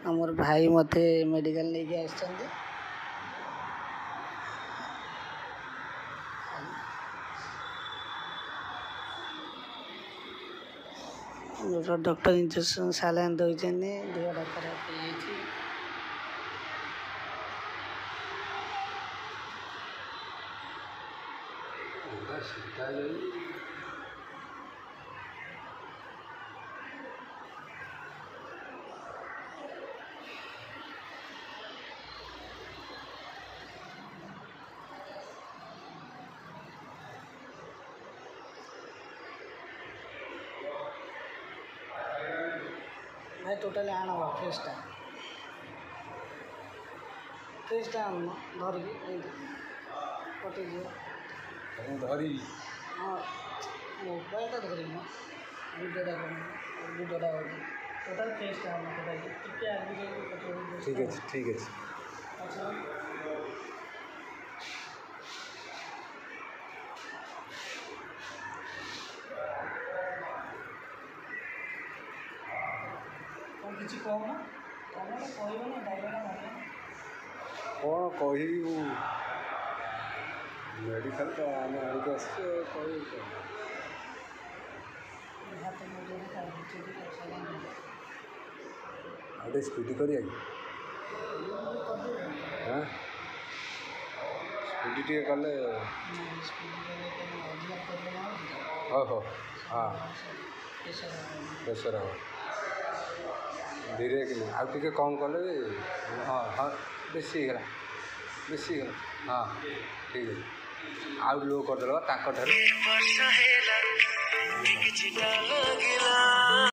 आमर भाई मते मेडिकल लेके आसछन्ते डॉक्टर इंजेक्शन सालाइन दौचन्ते देहटा खराब हो जाइए भाई टोटली आण फ्रेसटा आन धरिकी कटिजी धरी हाँ मोबाइलटा धरिक भिडियोटा भिडियोटा टोटाल फ्रेसटा आन टोटाली टिके आगे ठीक है ठीक है अच्छा किसी कहना कहना कहना डायरेक्ट कौन कहू मेडिकल तो आम आगे आगे स्पीड कर हाँ स्पीड टे कले हो हाँ प्रेसर हो धीरे कि आउ टे कम कले हाँ हाँ बेसी हाँ ठीक है आउ लो करदेल